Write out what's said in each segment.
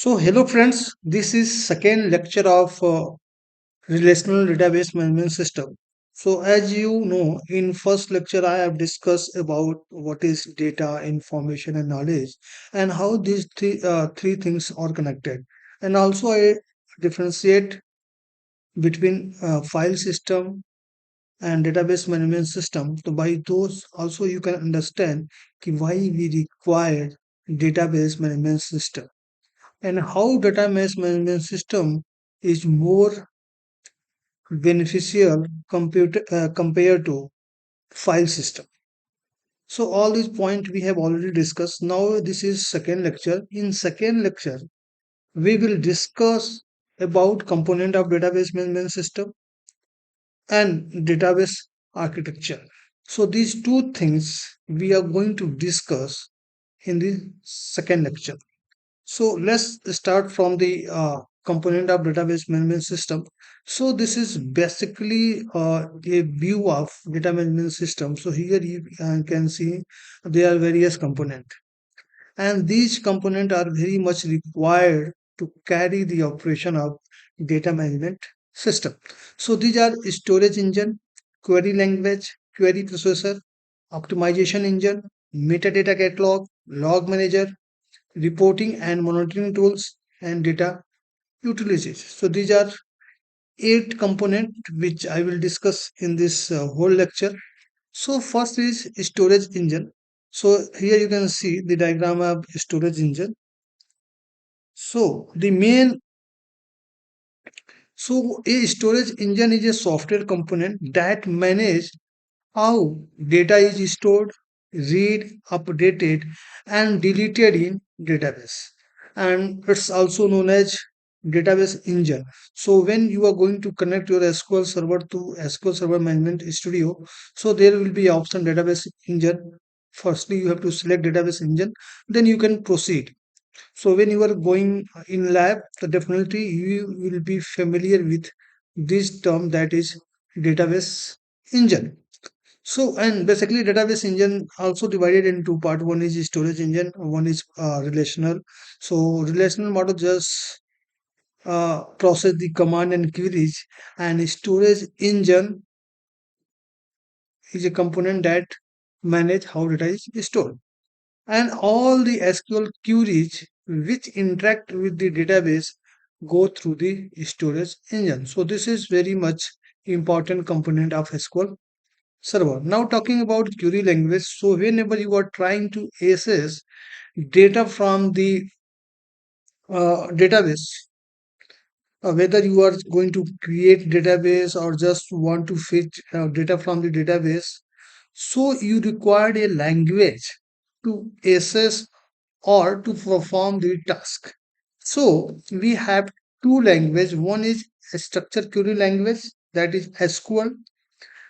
So, hello friends, this is second lecture of relational database management system. So, as you know, in first lecture I have discussed about what is data, information, and knowledge, and how these three things are connected. And also, I differentiate between file system and database management system. So, by those, also you can understand why we require database management system and how database management system is more beneficial compared to file system. So all these points we have already discussed. Now this is second lecture. In second lecture, we will discuss about component of database management system and database architecture. So these two things we are going to discuss in the second lecture. So let's start from the component of database management system. So this is basically a view of data management system. So here you can see there are various components, and these components are very much required to carry the operation of data management system. So these are storage engine, query language, query processor, optimization engine, metadata catalog, log manager, reporting and monitoring tools, and data utilization. So these are eight components which I will discuss in this whole lecture. So first is storage engine. So here you can see the diagram of storage engine. So the main so a storage engine is a software component that manage how data is stored, read, updated, and deleted in database. And it's also known as database engine. So when you are going to connect your SQL server to SQL Server Management Studio, so there will be option database engine. Firstly, you have to select database engine, then you can proceed. So when you are going in lab, so definitely you will be familiar with this term, that is database engine. So, and basically database engine also divided in two part. One is storage engine, one is relational. So relational model just process the command and queries, and storage engine is a component that manage how data is stored. And all the SQL queries which interact with the database go through the storage engine. So this is very much important component of SQL server. Now talking about query language, so whenever you are trying to access data from the database, whether you are going to create database or just want to fetch data from the database, so you require a language to access or to perform the task. So we have two language. One is a structured query language, that is SQL,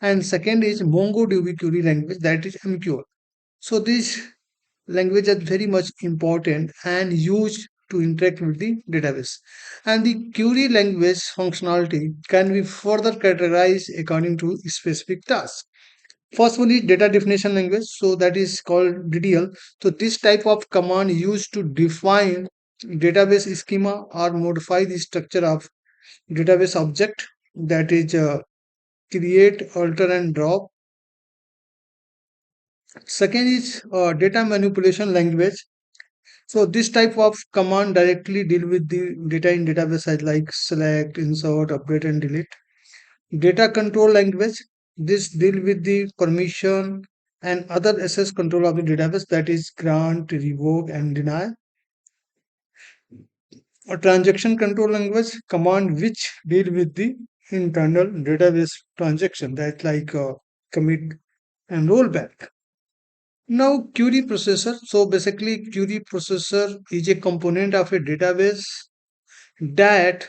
and second is MongoDB query language, that is MQL. So this language is very much important and used to interact with the database. And the query language functionality can be further categorized according to specific tasks. First one is data definition language, so that is called DDL. So this type of command used to define database schema or modify the structure of database object, that is create, alter, and drop. Second is data manipulation language. So this type of command directly deal with the data in database as like select, insert, update, and delete. Data control language. This deal with the permission and other access control of the database, that is grant, revoke, and deny. A transaction control language command which deal with the internal database transaction, that like commit and rollback. Now query processor. So basically query processor is a component of a database that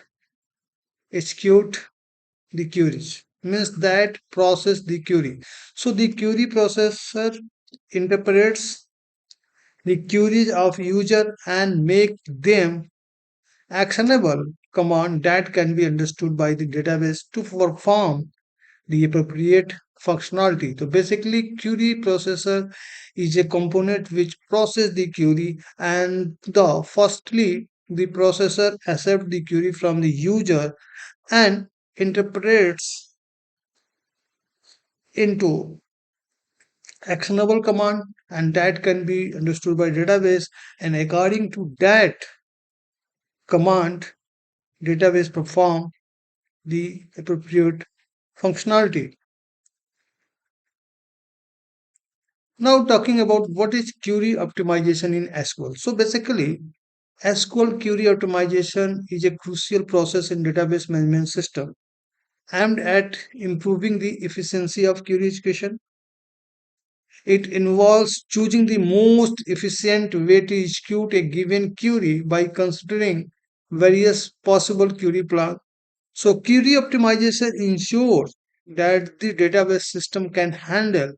execute the queries, means that process the query. So the query processor interprets the queries of user and make them actionable command that can be understood by the database to perform the appropriate functionality. So basically query processor is a component which process the query, and the firstly the processor accepts the query from the user and interprets into actionable command, and that can be understood by database, and according to that command, database perform the appropriate functionality. Now talking about what is query optimization in SQL. So basically SQL query optimization is a crucial process in database management system aimed at improving the efficiency of query execution. It involves choosing the most efficient way to execute a given query by considering various possible query plans. So query optimization ensures that the database system can handle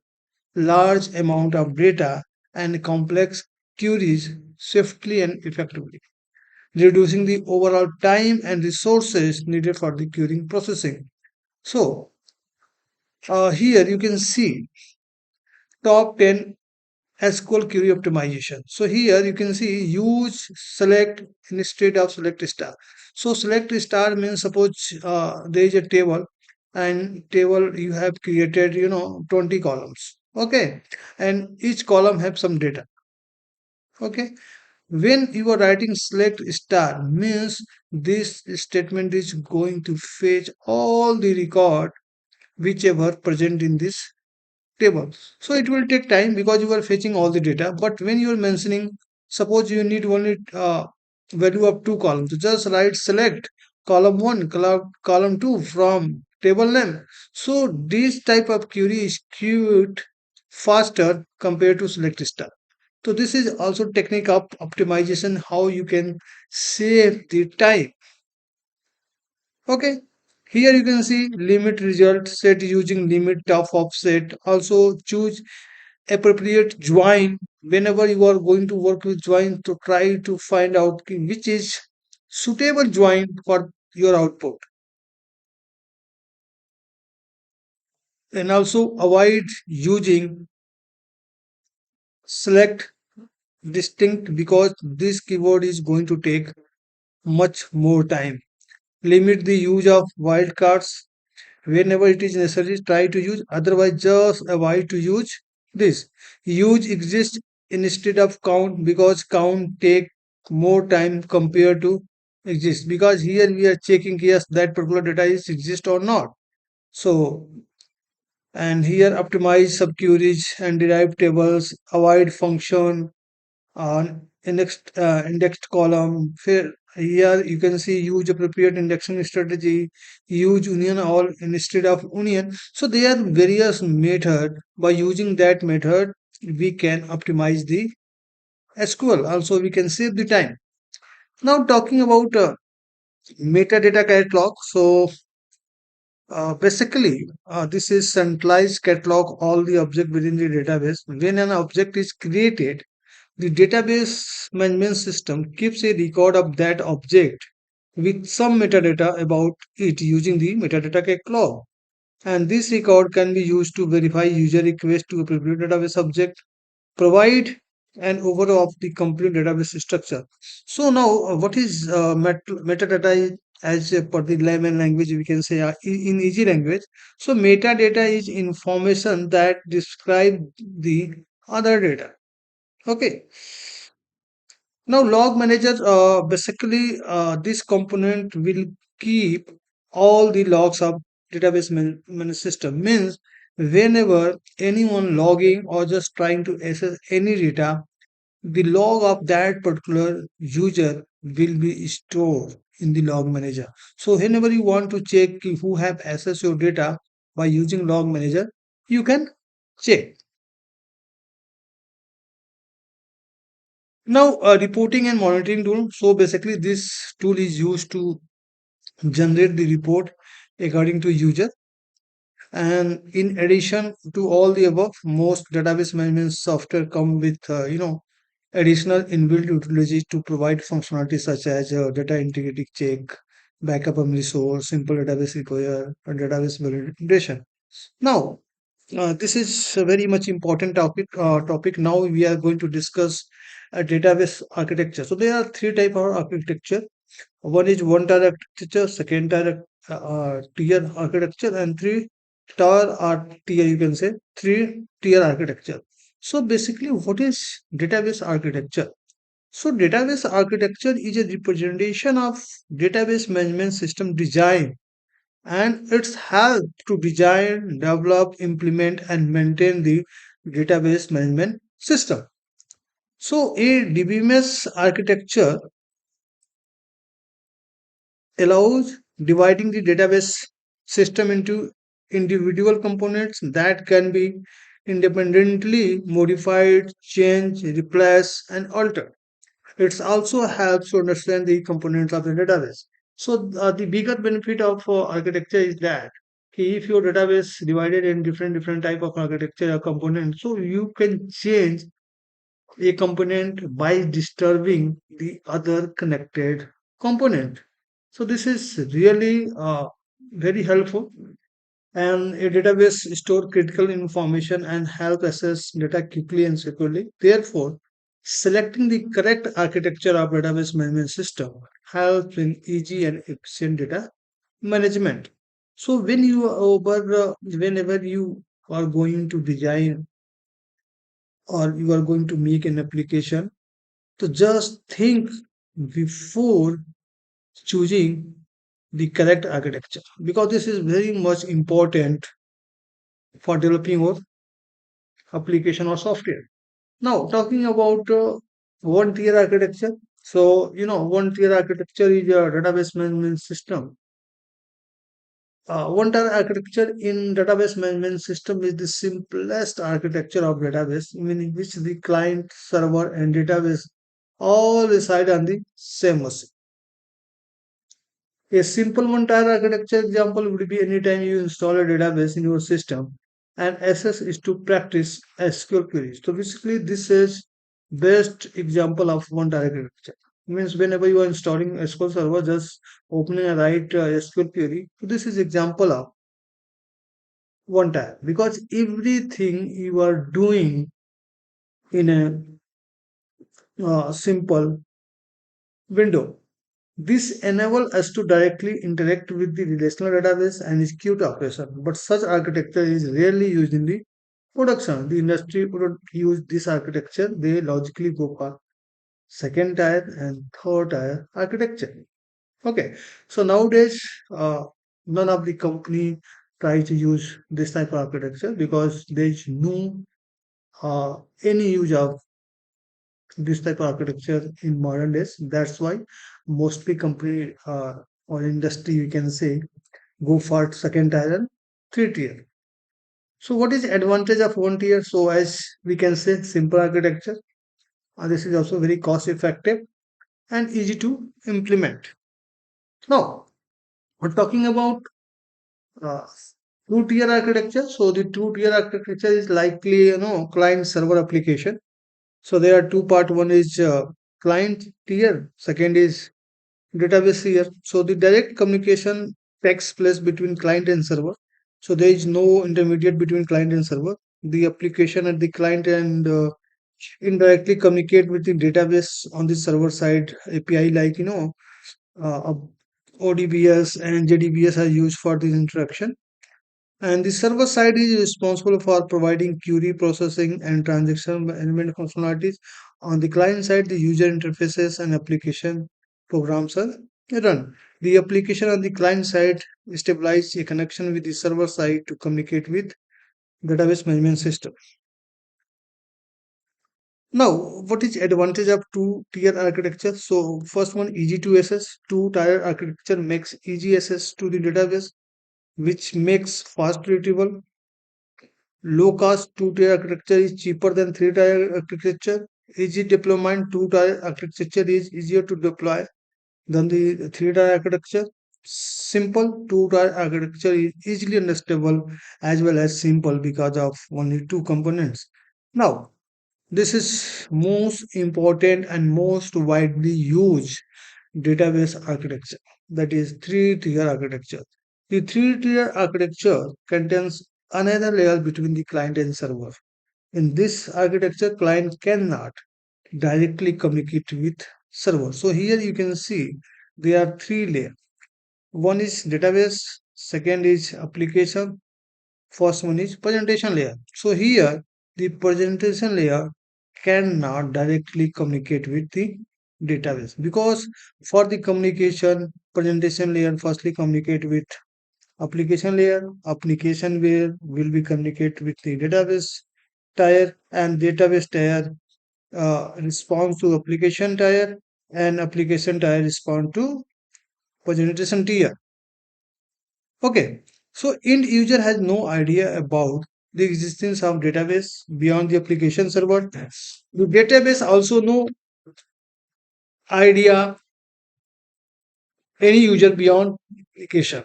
large amount of data and complex queries swiftly and effectively, reducing the overall time and resources needed for the querying processing. So here you can see top 10 SQL query optimization. So here you can see use select instead of select star. So select star means suppose there is a table, and table you have created 20 columns. Okay, and each column have some data. Okay, when you are writing select star means this statement is going to fetch all the record whichever present in this table. So it will take time because you are fetching all the data. But when you are mentioning, suppose you need only value of two columns, so just write select column one, column two from table name. So this type of query is queued faster compared to select star. So this is also technique of optimization, how you can save the time. Okay. Here you can see limit result set using limit of offset. Also choose appropriate join whenever you are going to work with join, to try to find out which is suitable join for your output, and also avoid using select distinct because this keyword is going to take much more time. Limit the use of wildcards whenever it is necessary, try to use, otherwise just avoid to use this. Use exist instead of count because count take more time compared to exist, because here we are checking yes that particular data is exist or not. So and here optimize subqueries and derived tables, avoid function on indexed column. Here you can see use appropriate indexing strategy, use union all instead of union. So there are various method. By using that method, we can optimize the SQL. Also, we can save the time. Now talking about metadata catalog. So basically, this is centralized catalog all the object within the database. When an object is created, the database management system keeps a record of that object with some metadata about it using the metadata catalog. And this record can be used to verify user request to appropriate database object, provide an overview of the complete database structure. So now, what is metadata? As per the layman language, we can say in easy language. So metadata is information that describe the other data. Okay. Now, log manager, basically, this component will keep all the logs of database management system. Means whenever anyone logging or just trying to access any data, the log of that particular user will be stored in the log manager. So whenever you want to check who have access your data by using log manager, you can check. Now, reporting and monitoring tool. So basically, this tool is used to generate the report according to user. And in addition to all the above, most database management software come with additional inbuilt utilities to provide functionality such as data integrity check, backup of resource, simple database require, and database validation. Now, this is a very much important topic. Now we are going to discuss a database architecture. So there are three type of architecture. One is one tier architecture, second tier architecture, and three tier, you can say three tier architecture. So basically, what is database architecture? So database architecture is a representation of database management system design, and it's help to design, develop, implement, and maintain the database management system. So a DBMS architecture allows dividing the database system into individual components that can be independently modified, changed, replaced, and altered. It also helps to understand the components of the database. So the bigger benefit of architecture is that if your database divided in different type of architecture or components, so you can change a component by disturbing the other connected component. So this is really very helpful, and a database store critical information and help access data quickly and securely. Therefore, selecting the correct architecture of database management system helps in easy and efficient data management. So whenever you are going to design or you are going to make an application, so just think before choosing the correct architecture, because this is very much important for developing your application or software. Now, talking about one tier architecture. So, one tier architecture is a database management system. One tier architecture in database management system is the simplest architecture of database, in which the client, server, and database all reside on the same machine. A simple one-tier architecture example would be anytime you install a database in your system and access is to practice SQL queries. So basically, this is best example of one-tier architecture. Means whenever you are installing SQL Server, just opening a right SQL query. So this is example of one-tier, because everything you are doing in a simple window. This enables us to directly interact with the relational database and execute operation, but such architecture is rarely used in the production. The industry would use this architecture, they logically go for second tier and third tier architecture. Okay, so nowadays, none of the company try to use this type of architecture because there is no any use of this type of architecture in modern days. That's why mostly company or industry, you can say, go for second tier and three tier. So what is advantage of one tier? So as we can say, simple architecture. This is also very cost effective and easy to implement. Now we're talking about uh, two tier architecture. So the two tier architecture is likely, client server application. So there are two part. One is client tier. Second is database tier. So the direct communication takes place between client and server. So there is no intermediate between client and server. The application at the client and indirectly communicate with the database on the server side API, like uh, ODBS and JDBS are used for this interaction. And the server side is responsible for providing query processing and transaction management functionalities. On the client side, the user interfaces and application programs are run. The application on the client side stabilizes a connection with the server side to communicate with database management system. Now, what is advantage of two-tier architecture? So, first one, easy to access. Two-tier architecture makes easy access to the database, which makes fast retrieval. Low cost two-tier architecture is cheaper than three-tier architecture. Easy deployment, two-tier architecture is easier to deploy than the three-tier architecture. Simple two-tier architecture is easily understandable as well as simple because of only two components. Now, this is most important and most widely used database architecture, that is three-tier architecture. The three-tier architecture contains another layer between the client and server. In this architecture, client cannot directly communicate with server. So here you can see there are three layers. One is database, second is application, first one is presentation layer. So here the presentation layer cannot directly communicate with the database, because for the communication, presentation layer firstly communicate with application layer. Application layer will be communicate with the database tier, and database tier responds to application tier, and application tier respond to presentation tier. Okay, so end user has no idea about the existence of database beyond the application server. The database also no idea any user beyond application.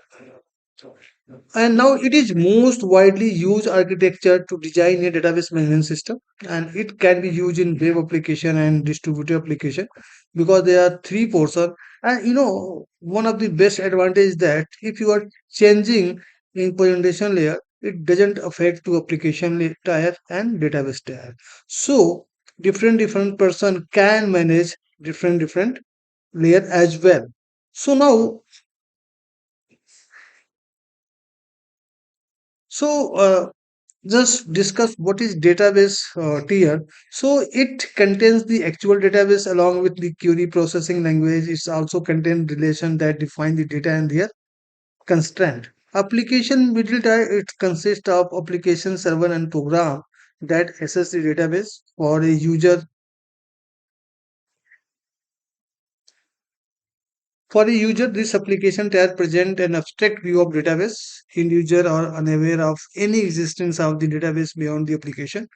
And now it is most widely used architecture to design a database management system, and it can be used in web application and distributed application, because there are three portions. And one of the best advantage is that if you are changing in presentation layer, it doesn't affect to application tier and database tier. So different person can manage different layer as well. So now, so just discuss what is database tier. So it contains the actual database along with the query processing language. It's also contain relation that define the data and their constraint. Application middle tier, it consists of application server and program that access the database. For a user, this application tier present an abstract view of database. End user are unaware of any existence of the database beyond the application.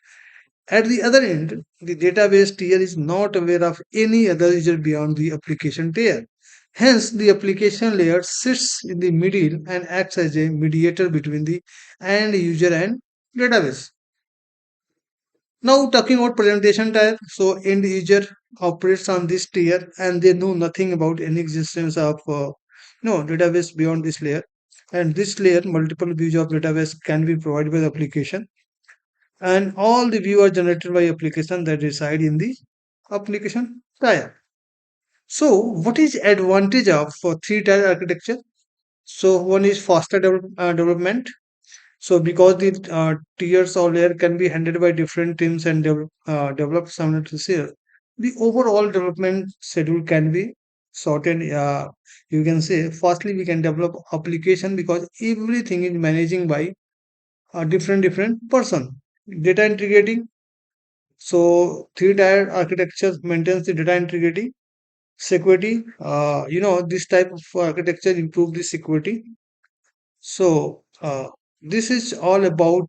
At the other end, the database tier is not aware of any other user beyond the application tier. Hence, the application layer sits in the middle and acts as a mediator between the end user and database. Now, talking about presentation tier, so end user operates on this tier and they know nothing about any existence of no database beyond this layer. And this layer, multiple views of database can be provided by the application, and all the view are generated by application that reside in the application tier. So what is advantage of for three tier architecture? So one is faster development. So because the tiers or layer can be handled by different teams and developed simultaneously, the overall development schedule can be shortened. You can say firstly we can develop application because everything is managing by a different person. Data integrating. So three-tier architecture maintains the data integrity, security. This type of architecture improve the security. So this is all about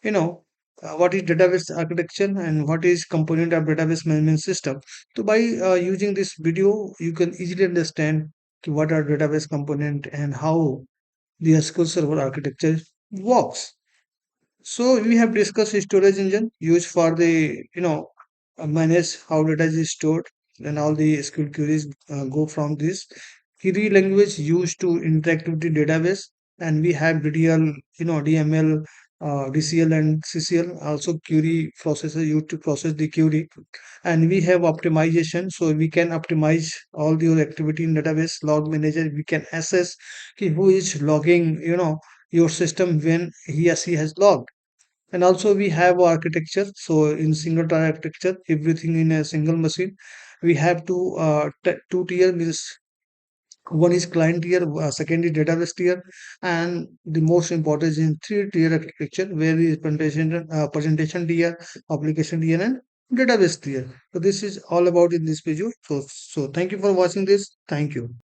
you know what is database architecture and what is component of database management system. So by using this video, you can easily understand what are database component and how the SQL Server architecture works. So we have discussed storage engine used for the manage how data is stored, and all the SQL queries go from this. Query language used to interact with the database, and we have DDL, DML, DCL, and CCL. Also query processor used to process the query, and we have optimization, so we can optimize all your activity in database. Log manager, we can assess who is logging, your system when he or she has logged. And also we have architecture, so in single tier architecture everything in a single machine. We have two tier, means one is client tier, second is database tier, and the most important is in three tier architecture, where is presentation tier, application tier, and database tier. So this is all about in this video. So thank you for watching this. Thank you.